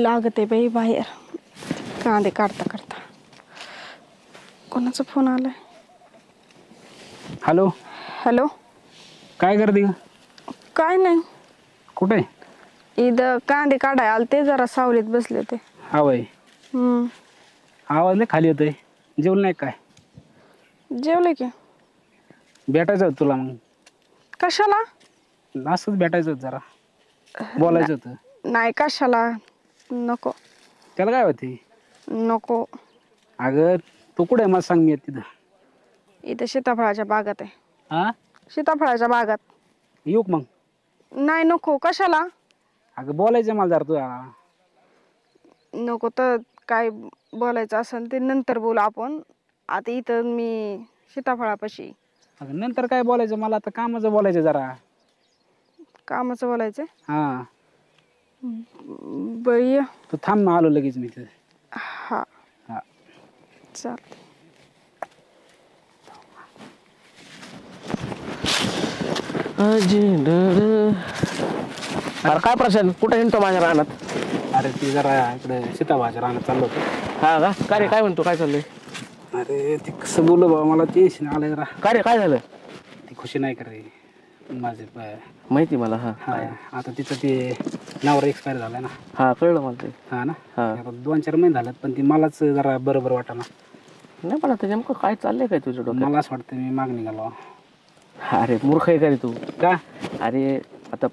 लागत आहे बाई बाहेर कांदे काढता काढता. कोणाचा फोन आलाय? Hello hello. काय करते? काय नाही. कुठे? इथं कांदे काढाय आलते, जरा सावलीत बसले ते. हा बाई. आवाज लय खाली येतोय. जेवलं नाही काय? जेवले की. भेटायचं होतं तुला मग. कशाला? असंच भेटायचं होतं, जरा बोलायचं होतं. नाही कशाला, नको. त्याला काय होते? नको. अगं तू कुठे आहे मला सांग, मी तिथं. इथं सीताफळाच्या बागात आहे. हा? सीताफळाच्या बागात. येऊ मग? नाही नको. कशाला? अगं बोलायचं मला जरा तुझ्या. नको तर काय बोलायचं असेल ते नंतर बोलू आपण. आता इथं मी सीताफळापाशी. अगं नंतर काय बोलायचं, मला आता कामाचं बोलायचं जरा. कामाचं बोलायचं? हा. बरी. तू थांब ना, आलो लगेच मी तिथे. हा हा चालते. अरे काय प्रशांत, कुठे हिंडतो माझ्या रानात? अरे ती जरा इकडे सीताफळाच्या रानात चाललो होतो. हा का? काय रे, काय म्हणतो, काय चाललंय? अरे ते कसं बोललो बाबा, मला टेन्शन आलंय जरा. काय रे, काय झालं? ती खुशी नाही कर रे माझे. माहिती मला. हा हा. आता तिचं ते नवरा एक्सपायर झालाय ना. हा कळलं मला ते. हा ना. हा. आता 2-4 महिने झालेत, पण ती मलाच जरा बरोबर वाटाना. नाही पण आता नेमकं काय चाललंय काय तुझ्या डोक्यात? मला असं वाटतं मी मागणी घालावा. अरे मूर्ख आहे का रे तू? का? अरे आता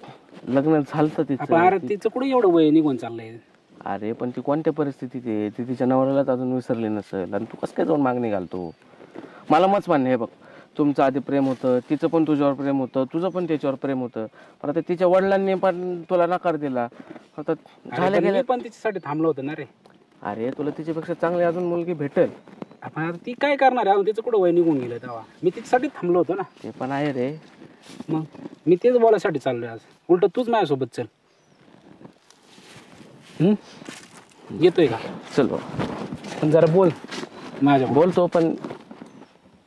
लग्न झालं अरे तिचं. तिचं कुठे एवढं वय निघून चाललंय? अरे पण ती कोणत्या परिस्थितीत आहे, ती तिच्या नवऱ्यालाच अजून विसरली नसेल, आणि तू कसं काय जाऊन मागणी घालतो? मला मच मान्य आहे बघ, तुमचं आधी प्रेम होतं, तिचं पण तुझ्यावर प्रेम होतं, तुझं पण त्याच्यावर प्रेम होतं, पण आता तिच्या वडिलांनी पण तुला नकार दिला. आता झालं गेलं. पण तिच्यासाठी थांबलो होतं ना रे. अरे तुला तिच्यापेक्षा चांगली अजून मुलगी भेटेल. आपण आता ती काय करणार आहे? तिचं कुठं वय निघून गेलं तेव्हा? मी तिच्यासाठी थांबलो होतो ना. ते पण आहे रे. मग मी तेच बोलायसाठी चाललोय आज. उलट तूच माझ्यासोबत चल. येतोय का? चल बाबा. पण जरा बोल माझ्या. बोलतो, पण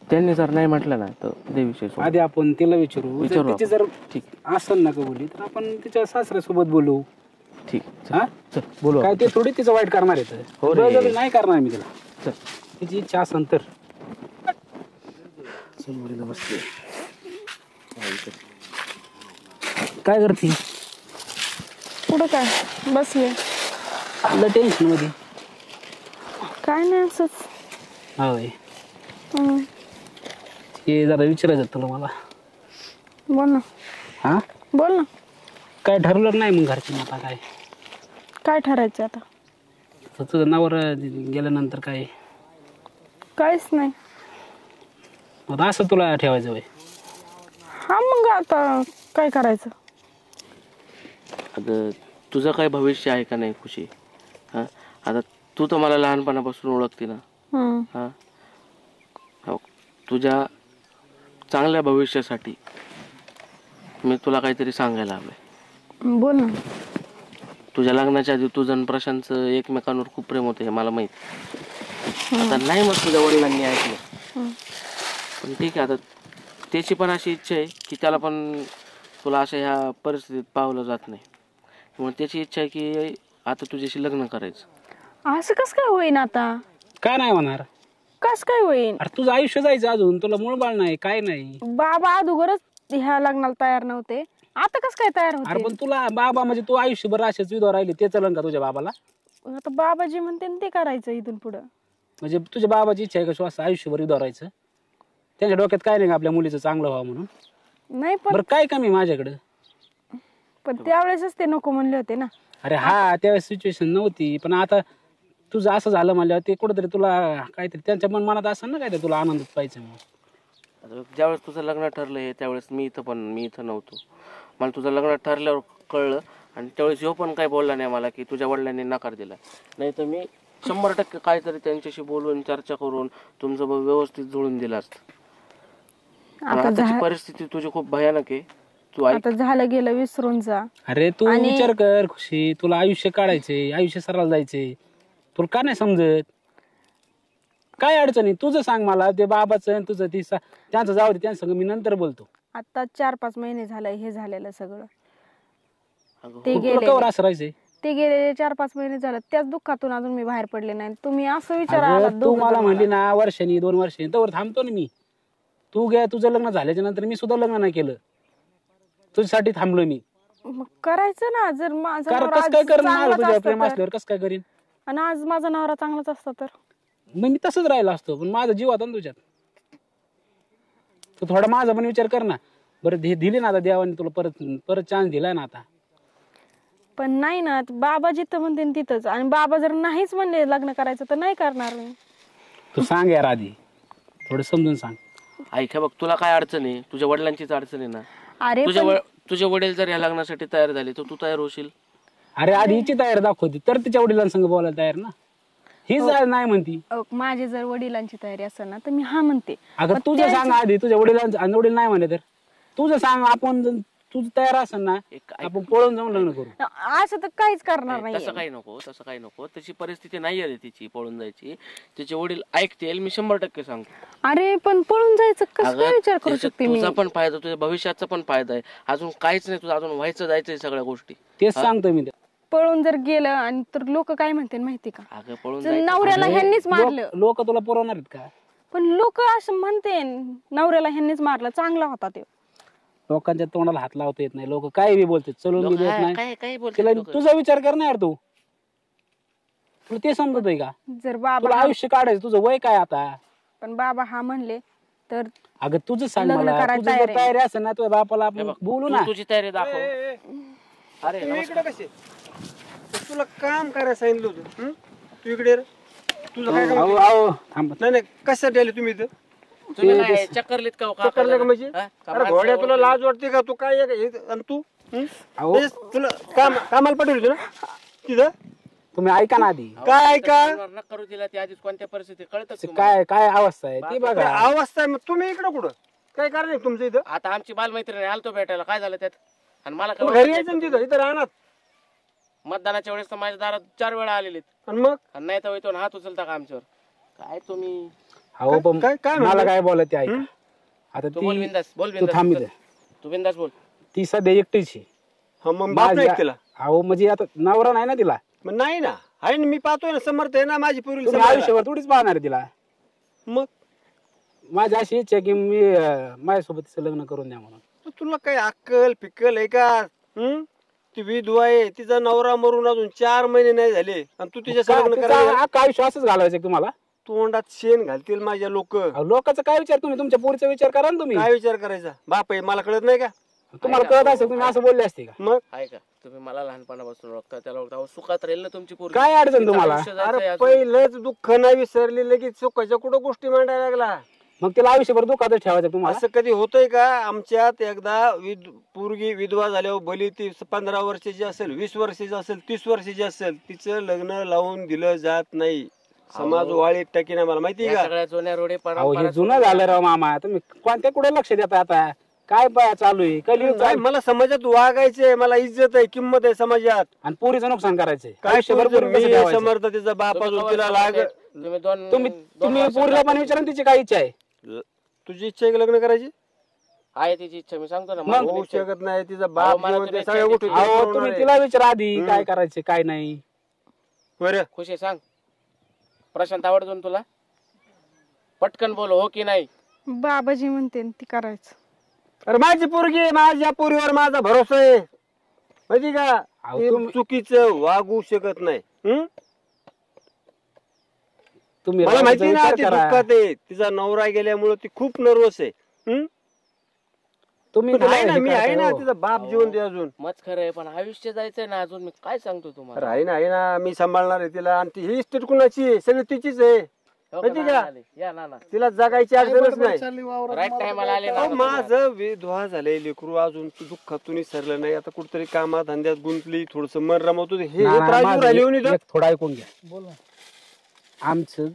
त्यांनी जर नाही म्हटलं ना तर दे विषय सोड. आधी आपण तिला विचारू. तिची जर ठीक असेल ना कबुली, तर आपण तिच्या सासऱ्यासोबत बोलू. ठीक. हा चल बोलू. काय ते थोडी तिचं वाईट करणार आहे? हो रे. नाही करणार मी तिला. चल. तिची इच्छा असेल तर बसते. काय करते? पुढं काय बसले? आपलं टेन्शन मध्ये काय नाही, असंच. होय. ते जरा विचारायचं तुला मला. बोल ना. हा बोल ना. काय ठरलं नाही मग घरची? आता काय काय ठरायचं आता? तुझं नवरा गेल्यानंतर काय? काहीच नाही. आता असं तुला ठेवायचं होय? हा मग आता काय करायचं? अगं तुझं काय भविष्य आहे का नाही खुशी? हा आता तू तर मला लहानपणापासून ओळखते ना. हा हो, तुझ्या चांगल्या भविष्यासाठी मी तुला काहीतरी सांगायला हवंय. बोल ना. तुझ्या लग्नाच्या आधी तुझं आणि प्रशांतचं एकमेकांवर खूप प्रेम होतं, हे मला माहित. आता नाही मग तुझ्या वडिलांनी ऐकलं, पण ठीक आहे. आता त्याची पण अशी इच्छा आहे की त्याला पण तुला अशा ह्या परिस्थितीत पावलं जात नाही, मग त्याची इच्छा आहे की आता तुझ्याशी लग्न करायचं. असं कसं काय होईन आता? काय नाही होणार. कस काय होईन? अरे तुझं आयुष्य जायचं अजून, तुला मूळ बाळ नाही, काय नाही. बाबा अगोदरच ह्या लग्नाला तयार नव्हते, आता कस काय तयार अरे होते? पण तुला बाबा म्हणजे तू आयुष्यभर असेच विधवा राहिली, ते चलन का तुझ्या बाबाला? आता बाबाजी म्हणते ते करायचं इथून पुढं. म्हणजे तुझ्या बाबाची इच्छा आहे का श्वास आयुष्यभर विधवा राहायचं? त्यांच्या डोक्यात काय नाही का आपल्या मुलीचं चांगलं व्हावं म्हणून? नाही पण बरं काय कमी माझ्याकडे? पण त्यावेळेसच ते नको म्हणले होते ना. अरे हा त्यावेळेस सिच्युएशन नव्हती, पण आता तुझं असं झालं म्हणल्यावर ते कुठंतरी तुला काहीतरी त्यांच्या मनात असेल ना, काहीतरी तुला आनंदात पाहिजे म्हणून. ज्यावेळेस तुझं लग्न ठरलं आहे त्यावेळेस मी इथं नव्हतो. मला तुझं लग्न ठरल्यावर कळलं, आणि त्यावेळेस ह्यो पण काय बोलला नाही मला की तुझ्या वडिलांनी नकार दिला. नाही तर मी 100% काहीतरी त्यांच्याशी बोलून चर्चा करून तुमचं व्यवस्थित जुळून दिलं असतं. आताची परिस्थिती तुझी खूप भयानक आहे. तू आता झालं गेलं विसरून जा. अरे तू विचार कर खुशी, तुला आयुष्य काढायचे, आयुष्य सरळ जायचे, तुला का नाही समजत? काय अडचणी तुझं सांग मला. ते बाबाचं तुझं त्यांचं जाऊ दे, त्यांचं मी नंतर बोलतो. आता 4-5 महिने झालं हे झालेलं सगळं. अगं ते तुला गेले. कवर असं राहायचंय? ते गेलेले 4-5 महिने झालं, त्याच दुःखातून अजून मी बाहेर पडले नाही. तुम्ही असं विचारा अगं, तू मला म्हणली ना वर्षांनी 2 वर्षांनी, तर थांबतो ना मी. तू गे तुझं लग्न झाल्याच्या नंतर मी सुद्धा लग्न नाही केलं, तुझ्यासाठी थांबलो मी. मग करायचं ना. जर माझा नवरा कसं काय आज करेन, चांगलाच तुझ्या असता प्रेम तर, असल्यावर कसं काय करीन? आणि आज माझा नवरा चांगलाच असता तर मग मी तसंच राहिला असतो, पण माझा जीव होता ना तुझ्यात. तू थोडा माझा पण विचार कर ना. बरं दिली ना आता देवाने तुला परत परत चान्स दिलाय ना आता. पण नाही ना, बाबा जिथं म्हणते तिथंच. आणि बाबा जर नाहीच म्हणले लग्न करायचं तर नाही करणार मी. तू सांग यार आधी, थोडं समजून सांग. ऐका बघ, तुला काय अडचण आहे? तुझ्या वडिलांचीच अडचण आहे ना. अरे तुझे वडील जर या लग्नासाठी तयार झाले तर तू तयार होशील? अरे आधी हिची तयार दाखवती तर तिच्या वडिलांसंग बोलायला तयार ना. हीच नाही म्हणती. माझे जर वडिलांची तयारी असेल ना तर मी हा म्हणते. अगं तुझं सांग आधी, तुझ्या वडिलांचं, आणि वडील नाही म्हणे तर तुझं सांग. आपण तुझं तयार असेल ना, आपण पळून जाऊन लग्न करू. असं तर काहीच करणार नाही. तसं काही नको. तशी परिस्थिती नाही आहे तिची पळून जायची. तिचे वडील ऐकतील, मी 100% सांगतो. अरे पण पळून जायचं कसं काय विचार करू शकते मी? तुझा पण फायदा, तुझ्या भविष्याचा पण फायदा आहे. अजून काहीच नाही तुझं, अजून व्हायचं जायचंय सगळ्या गोष्टी. तेच सांगतो मी. पळून जर गेलं आणि तर लोक काय म्हणते माहिती का? अगं पळून जर नवऱ्याला ह्यांनीच मारलं. लोक तुला पुरवणार आहेत का? पण लोक असं म्हणते नवऱ्याला ह्यांनीच मारलं, चांगला होता ते. लोकांच्या तोंडाला हात लावता येत नाही. लोक काय बी बोलतात, चलून बी देत नाही. काय तिला तुझा विचार कर ना यार. तू तुला ते समजतोय का? जर तुला बाबा आयुष्य काढायचं, तुझं वय काय आता? पण बाबा हा म्हणले तर अगं तुझं सांग लग्न मला. करायला तुझं तयार जर तयारी असेल ना तुझ्या बापाला आपण बोलू ना. तुझी तयारी दाखव. अरे तुम्ही इकडे कसे? तुला काम करायला सांगितलं होतं. तू इकडे रे. तुझं काय काम? अहो अहो थांब. नाही नाही, कशासाठी आले तुम्ही इथं? तुम्ही काय चक्करलीत का हो? का चक्करले का म्हणजे? हा? का अरे घोड्या, तुला लाज वाटते का? तू काय आणि तू अहो तुला कामाला पाठवली होती ना तिथं? तुम्ही ऐका ना आधी. काय ऐका? नका करू तिला. ती आधीच कोणत्या परिस्थिती कळतं. काय काय अवस्था आहे ती बघा. अवस्था आहे. मग तुम्ही इकडं कुठं? काय कारण आहे तुमचं इथं? आता आमची बालमैत्रिणी आलतो भेटायला, काय झालं त्यात? आणि मला मग घरी यायचं ना तिथं, इथं राहणार. मतदानाच्या वेळेस तर माझ्या दारात 4 वेळा आलेलीत. आणि मग आणि नाही तर येतो हात उचलता का आमच्यावर? काय तुम्ही अहो पण काय मला काय बोलायचं ते ऐका. आता तू बोल ती बिंदास, बोल तू बिंदास. थांब इथं. तू बिंदास बोल. ती सध्या एकटीच आहे. हा, मग बाप नाही केला. अहो म्हणजे आता नवरा नाही ना तिला. मग नाही ना, आहे ना, मी पाहतोय ना, समर्थ आहे ना माझी पूर्वी. तुम्ही आयुष्यभर थोडीच पाहणार आहे तिला. मग माझी अशी इच्छा आहे की मी माझ्यासोबत तिचं लग्न करून द्या म्हणून. तुला काय अक्कल फिक्कल आहे का? ती विधवा आहे, तिचा नवरा मरून अजून 4 महिने नाही झाले आणि तू तिच्या लग्न करायला? अख्खं आयुष्य असंच घालवायचं तुम्हाला. तोंडात शेण घालतील माझ्या लोक. लोकांचा काय विचार, तुम्ही तुमच्या पुढचा विचार करा ना. तुम्ही काय विचार करायचा? बाप आहे, मला कळत नाही का? तुम्हाला कळत असेल तुम्ही असं बोलले असते का? मग आहे का? तुम्ही मला लहानपणापासून ओळखता, त्याला ओळखता. अहो, सुखात राहील ना तुमची पोरगी. काय अडचण तुम्हाला? आयुष्य जायचंय अरे अजून. पहिलंच दुःख नाही विसरली, लगेच सुखाच्या कुठं गोष्टी मांडायला लागला. मग तिला आयुष्यभर दुःखातच ठेवायचं तुम्हाला. असं कधी होतंय का? आमच्यात एकदा पोरगी विधवा झाल्यावर भली ती 15 वर्षाची असेल, 20 वर्षाची असेल, 30 वर्षाची असेल, तिचं लग्न लावून दिलं जात नाही. समाज वाळीत टाकीन आम्हाला, माहिती या का? सगळ्या जुन्या रोडे अहो हे जुनं झालं राव मामा. तुम्ही कोणत्या कुठे लक्ष देता आता? काय चालू आहे? कलियुग नाही, मला समाजात वागायचंय, मला इज्जत आहे, किंमत आहे समाजात. आणि पोरीचं नुकसान करायचंय. काय आयुष्यभर पोरी कसं मी ठेवायचं? समर्थ तिचा बाप अजून तिला लाग. तुम्ही दोन तुम्ही पोरीला पण विचारा तिची काय इच्छा आहे. तुझी इच्छा आहे का लग्न करायची? आहे तिची इच्छा, मी सांगतो ना. मग होऊ शकत नाही. तिचा बाप मला जिवंत आहे, तुम्ही सगळ्या गोष्टी अहो ठरवणार तुम्ही आहे. तिला विचारा आधी काय करायचं काय नाही. बरं, खुशी सांग, प्रशांत आवडतो ना तुला? पटकन बोल, हो की नाही? बाबाजी म्हणते ती करायचं. अरे माझी पोरगी, माझ्या पोरीवर माझा भरोसा आहे, माहिती का? अहो, ती चुकीचं वागू शकत नाही. तुम्ही मला माहिती ना विचार ती करा. दुःखात आहे, तिचा नवरा गेल्यामुळे ती खूप नर्वस आहे. तुम्ही पण आहे ना, हे मी आहे ना, करता हो. तिचा बाप जिवंत आहे अजून. मत खरं आहे, पण आयुष्य जायचंय ना अजून. मी काय सांगतो तुम्हाला? अरे आहे ना, मी सांभाळणार आहे तिला. आणि ती ही इस्टेट कुणाची आहे? सगळी तिचीच आहे, हो माहिती का? का? आले. या ना ना, तिला जगायची अडचणच नाही. राईट टायमाला आले ना. अहो, माझं विधवा झालंय लेकरू, अजून दुःखातून विसरलं नाही. आता कुठतरी कामात धंद्यात गुंतली, थोडस मन रमवतो. हे ना, ना, त्रास माझं राहिली होती इथं. एक थोडं ऐकून घ्या. आमचं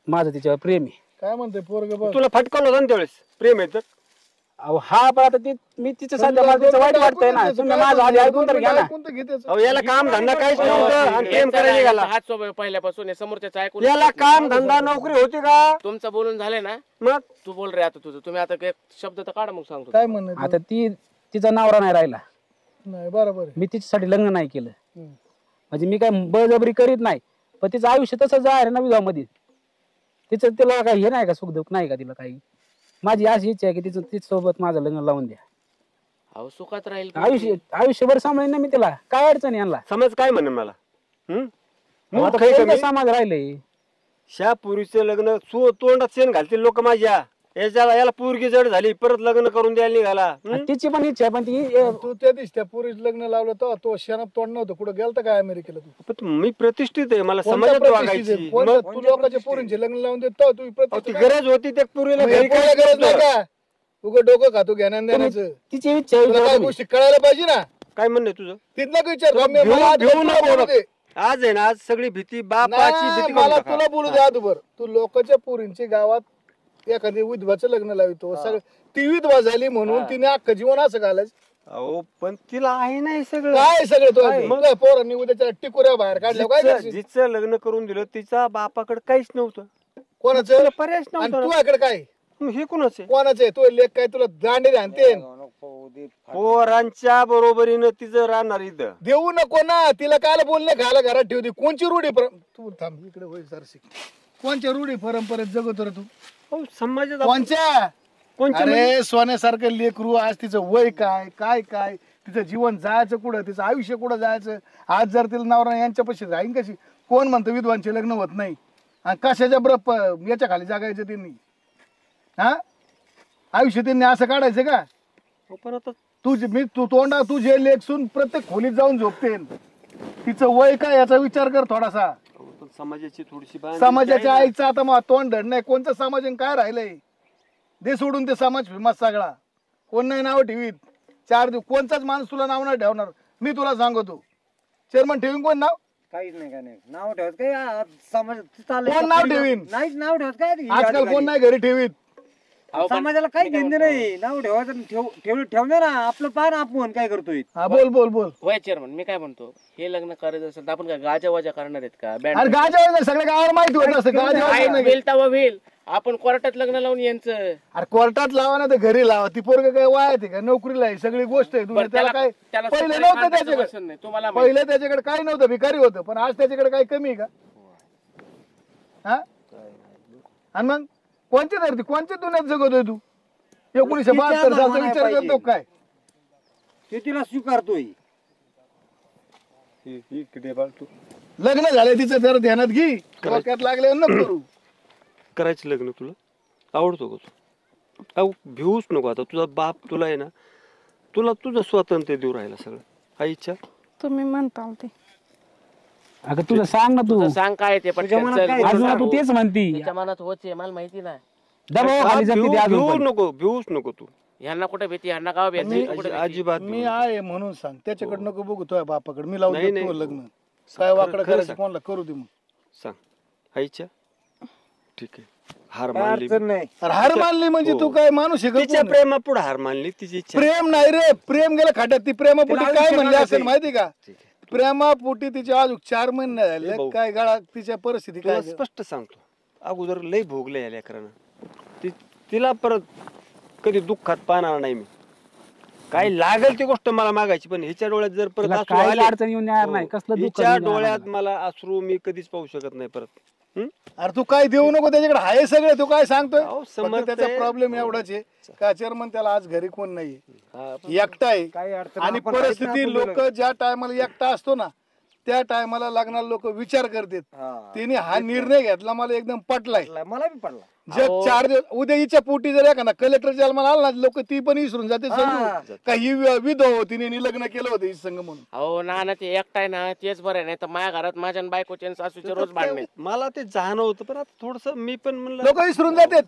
माझं तिच्यावर प्रेम आहे. काय म्हणते पोरग? तुला फटकावलं होतं ना त्यावेळेस, प्रेम आहे तर. अहो हा पण आता मी तिचं सध्या मला तिचं वाईट वाटतंय ना. तुम्ही माझं आधी ऐकून तर घ्या ना. अहो याला काम धंदा काहीच नव्हतं आणि प्रेम करायला गेला. हात सोबत पहिल्यापासून हे समोरच्याचं ऐकून. याला काम धंदा नोकरी होती का? तुमचं बोलून झालंय ना. मग तू बोल रे आता तुझं. तुम्ही आता एक शब्द तर काढा, मग सांगतो. काय म्हणणं? आता तिचा नवरा नाही राहिला. नाही बरोबर आहे. मी तिच्यासाठी लग्न नाही केलं. म्हणजे मी काय बळजबरी करीत नाही, पण तिचं आयुष्य तसं आहे ना विवाहामध्ये. तिचं तिला काही हे नाही का, सुख दुःख नाही का तिला काही. माझी अशी इच्छा आहे की तिच्या सोबत माझं लग्न लावून द्या. अहो सुखात राहील आयुष्यभर सांभाळीन ना मी तिला, काय अडचण यांना. समाज काय म्हणेल मला? आता कोणतं समाज राहिले. ह्या पुरीचं लग्न तोंडात शेण घालतील लोक माझ्या. याला पोरगी जड झाली, परत लग्न करून द्यायला निघाला. आणि तिची पण इच्छा आहे, पण ती तू त्या दिवशी त्या पुरीच लग्न लावलं तर तो शेणात तोंड नव्हतं. कुठं गेलता काय अमेरिकेला तू? पण मी प्रतिष्ठित आहे, मला कोणत्या समाजात प्रतिष्ठित आहे? वागायची. कोणत्या तू लोकांच्या पोरींचे लग्न लावून देतो तू ती प्रतिष्ठित काय? गरज होती त्या पुरीला मग घरी हे कोणाला गरज नाही का? उगा डोकं खातो ज्ञान देण्याचं. तिची इच्छा तुला काय आहे. गोष्टी कळायला पाहिजे ना. काय म्हणणे तुझं? तिथनं विचार तुला मला भिवू- आज भिवू तुला नको बोलू बघ. दे. आज आहे ना, आज सगळी भीती बापाची नाही, भीती मला करून तुला टाका. बोलू दे आदूबर. तू लोकांच्या पोरींची गावात एखादी विधवाचं लग्न लावितो. सगळं ती विधवा झाली म्हणून तिने अख्खं जीवन असं घालायचं. अहो पण तिला आहे नाही सगळं. काय सगळं तो मग पोरांनी उद्याच्या टिकोऱ्या बाहेर काढल्या काय जिचं करशील? जिचं लग्न करून दिलं तिचा बापाकडे काहीच नव्हतं, कोणाचं? तिला पर्यायच आणि नव्हता. तुझ्याकडे काय? मग हे कोणाचे? कोणाचं आहे? तो लेख काय तुला दांडे आणते? पोरांच्या बरोबरीनं तिचं राहणार इथं. देऊ नको ना तिला. काल बोलणे घाला घरात ठेवते. कोणची रूढी तू थांब इकडे होय सरशी. कोणच्या रूढी परंपरेत जगतो रे तू? अहो, समाजात आपण- कोणच्या? कोणच्या म्हणजे? अरे सोन्यासारखं लेकरू. आज तिचं वय काय काय काय तिचं जीवन जायचं कुठं, तिचं आयुष्य कुठं जायचं. आज जर तिला नवरा यांच्यापाशी राहीन कशी? कोण म्हणतं विद्वांचे लग्न होत नाही? आणि कशाच्या ब्रप याच्या खाली जागायचं त्यांनी? हा आयुष्य त्यांनी असं काढायचं का? हो, पण आता तू तोंडा तुझे लेख सून प्रत्येक खोलीत जाऊन झोपते. तिचं वय काय याचा विचार कर थोडासा. अहो, पण समाजाची थोडीशी बांधील समाजाच्या आहे ना. आईचं आता मग तोंड धड नाही. कोणतं समाज आणि काय राहिलंय? दे सोडून ते समाज फेमस सगळा. कोण नाही नाव ठेवीत. 4 दिवस कोणताच माणूस तुला नाव नाही ठेवणार. मी तुला सांगतो चेअरमन ठेवीन कोण नाव? काहीच नाही काय नाही नाव ठेवत काय समाज कोण नाव ठेवीन? नाहीच नाव ठेवत काय आजकाल कोण नाही घरी ठेवीत. समाजाला काही घेणे नाही. नाव ठेवायचं ठेवणे ना आपलं पार आपण काय करतोय. हा बोल बोल बोल. वय चेअरमन मी काय म्हणतो, हे लग्न करायचं असेल तर आपण काय गाजा वाजा करणार आहेत का? अरे गाजा सगळ्या गावाला माहिती होत असतं. गाजा होईल तेव्हा होईल. आपण कोर्टात लग्न लावून यांचं. अरे कोर्टात लावा ना तर घरी लावा. ती पोरग काय वाया ते का नोकरीला आहे? सगळी गोष्ट आहे. बरं, त्याला काय त्याला पहिले सुपारी नव्हतं खाण्याचं त्याच्याकडे. व्यसन नाही. तुम्हाला माहिती. पहिले त्याच्याकडे काही नव्हतं, भिकारी होतं. पण आज त्याच्याकडे काही कमी आहे का? हा आणि मग कोणत्या धरती कोणत्या दुनियात जगतोय तू? 1972 सालचा विचार करतो काय? ते तिला स्वीकारतोय. इकडे बघ तू. लग्न झालं तिचं जरा ध्यानात घे. डोक्यात लागले नको करू. करायचं लग्न तुला आवडतो का तू? अहो भिवूच नको. आता तुझा बाप तुला आहे ना, तुला तुझं स्वातंत्र्य देऊ राहिला सगळं. हा इच्छा तुम्ही म्हणता ते. अगं तुला सांग ना तू. तुझं सांग काय ते तुझ्या मनात काय? अजून तू तेच म्हणती. तिच्या मनात होते मला माहिती नाही. दबाव खाली जाते ती अजून भिवू पण. नको, भिवूच नको तू. ह्यांना कुठे भीती, ह्यांना गाव भीती कुठे भीती? अजिबात मी आहे म्हणून सांग. त्याच्याकडे नको बघू तुझ्या बापाकडे. मी लावून नाही, देतो नाही. लग्न. काय वाकडं खरं करायचं सांग. कोणाला करू दे मग. सांग. हा इच्छा ठीक आहे. हार काय मानली. अडचण नाही. अरे हार मानली म्हणजे तू काय माणूस आहे का? तिच्या कोण आहे? प्रेमापुढे हार मानली. तिची इच्छा. प्रेम नाही रे. प्रेम गेलं खाट्यात. ती प्रेमापोटी तिला काय आयुष्य म्हणले असेल काढायचंय. माहिती का? ठीक आहे. प्रेमापोटी तिच्या अजून 4 महिने ए झाले. भाऊ. काय गळा तिच्या परिस्थिती तुला काय? स्पष्ट सांगतो, अगोदर लय भोगले या लेकरानं. तिला परत कधी दुःखात पाहणार नाही मी. काय लागेल ती गोष्ट मला मागायची, पण हिच्या डोळ्यात जर परत तिला अश्रू काही आले, अडचण येऊन येणार नाही. कसलं दुःख हिच्या येऊन येणार डोळ्यात नाही. मला अश्रू मी कधीच पाहू शकत नाही परत. अरे तू काय देऊ नको. त्याच्याकडे आहे सगळं. तू काय सांगतोय? अहो, फक्त समर्थ त्याचा आहे. प्रॉब्लेम एवढाच आहे का चेअरमन त्याला आज घरी कोण नाहीये. एकटा आहे. काही अडचण आणि आपण परिस्थिती आपण लोक ज्या टायमाला एकटा असतो ना त्या टायमाला लागणार लोक विचार करतात. हा. तिने हा निर्णय घेतला मला एकदम पटलाय. मला बी पडला. जग 4 दिवस उद्या हिच्या पोटी जर एखादा कलेक्टर जन्माला आला ना लोक ती पण विसरून जाते. समजून का ही विधवा होती तिने लग्न केलं होतं हिच्या संग म्हणून. अहो ना ते एकटाय ना तेच बरं आहे. नाही तर माझ्या घरात माझ्या आणि बायकोचे आणि सासूचे रोज भांडणे. मला ते जाणवतं, पण आता थोडस मी पण म्हणलं लोक विसरून जातात.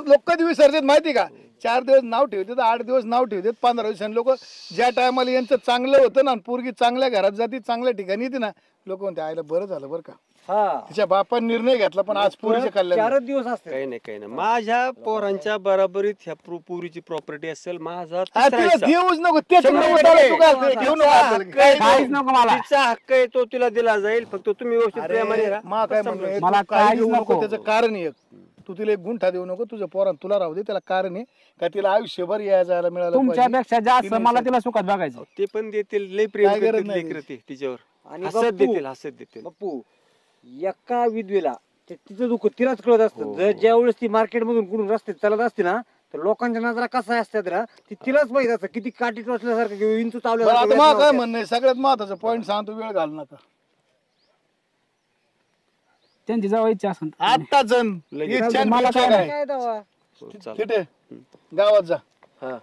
लोक कधी विसरतात माहिती का? 4 दिवस नाव ठेवतात, 8 दिवस नाव ठेवतात, 15 दिवसांनी लोक ज्या टायमाला यांचं चांगलं होतं ना पोरगी चांगल्या घरात जाते चांगल्या ठिकाणी येते ना लोक म्हणते आयला बरं झालं बरं का हा तिच्या बापाने निर्णय घेतला. पण आज पोरीच्या कल्याण 4 दिवस असते. काही नाही काही नाही. माझ्या पोरांच्या बराबरीत ह्या पुरीची प्रॉपर्टी असेल. माझा तिसरा हिस्सा. देऊच नको. त्याच्याकडे 100% उठायला तू काय घेऊ तिचा हक्क नको. आहे काहीच तो. नको मला. तिचा हक्क आहे तो तिला दिला जाईल. फक्त तुम्ही व्यवस्थित प्रेमाने राहा. मा काय म्हणणं मला तू काही काहीच देऊ नको. नको. त्याचं कारण आहे एक. तू तिला एक गुंठा देऊ नको. तुझं पोरान तुला राहू दे. त्याला कारण आहे का तिला आयुष्यभर यायला मिळालं पाहिजे. तुमच्यापेक्षा जास्त मला तिला सुखात बघायचं. ते पण देतील. लय प्रेम काय गरज करतील नाही. लेकरं ते तिच्यावर. आणि हसत देतील बाप्पू एका विधवेला तिचं दुःख तिलाच कळत असतं. जर ज्या वेळेस ती मार्केट मधून कुठून रस्ते चालत असते ना तर लोकांच्या नजरा कसा असतात ना ती तिलाच माहित असतं. किती काठी टोचल्यासारखं किंवा इंचू बरं आता मला काय चावल्यासारखं. म्हणणं आहे, सगळ्यात महत्वाचं पॉईंट सांगतो, वेळ घालू नका. त्यांची जेव्हा इच्छा असेल आता जण मला काय नाही. काय दावा ठीक आहे, गावात जा, हा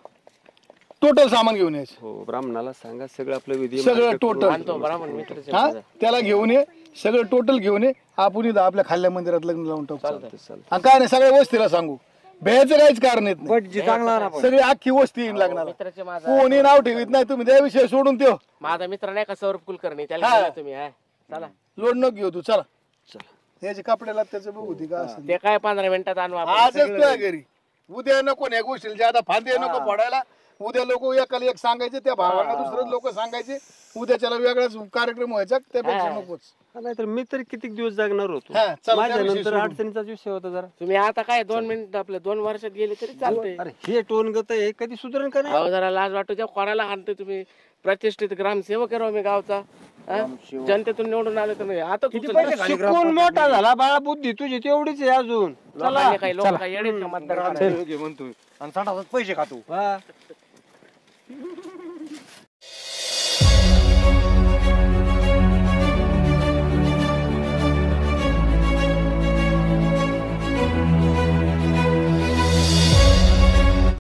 टोटल सामान घेऊन यायचं, हो ब्राह्मणाला सांगा सगळं आपलं विधी सगळं टोटल. आणतो ब्राह्मण मित्र हा त्याला घेऊन ये, सगळं टोटल घेऊन ये. आपण इथं आपल्या खाल्ल्या मंदिरात लग्न लावून टाकू. चालतं. आणि काय नाही, सगळ्या वस्तीला सांगू, भ्यायचं काहीच कारण येत नाही. बट जे चांगला ना आपण. सगळी अख्खी वस्ती येईन लग्नाला. मित्राचे माझा कोणी नाव ठेवीत नाही, तुम्ही त्या विषय सोडून देऊ. माझा मित्र नाही का सौरभ कुलकर्णी त्याला हा. बोला तुम्ही हा. चला लोड नको घेऊ तू, चला याच्या कपड्याला त्याचं बघू ती का असेल. ते काय 15 मिनिटात आणू आपण. आजच तुझ्या घरी, उद्या नको या गोष्टीला ज्यादा फांदे नको पडायला. उद्या लोक एकाला एक सांगायचे, त्या भावांना दुसरं लोक सांगायचे, उद्याच्याला वेगळाच कार्यक्रम व्हायचा. त्यापेक्षा नकोच. नाहीतर मी तर किती दिवस जगणार होतो. हा, चला, माझ्या त्या विषयी नंतर सोडून. अडचणीचाच विषय होता जरा. तुम्ही आता काय 2 मिनिट आपले 2 वर्षात गेले तरी चालतंय. अरे हे टोनगत हे कधी सुधारण का नाही? अहो जरा लाज वाटू द्या, कोणाला हाणते तुम्ही. प्रतिष्ठित ग्रामसेवक आहे राव मी गावचा. हा? जनतेतून निवडून आले तर नाही. आता शिकून मोठा झाला बाळा, बुद्धी तुझी तेवढीच आहे अजून. लोकांनी काही लोक काही येडे आहेत का मतदार म्हणतोय आणि 60,000 पैसे खातो. हा.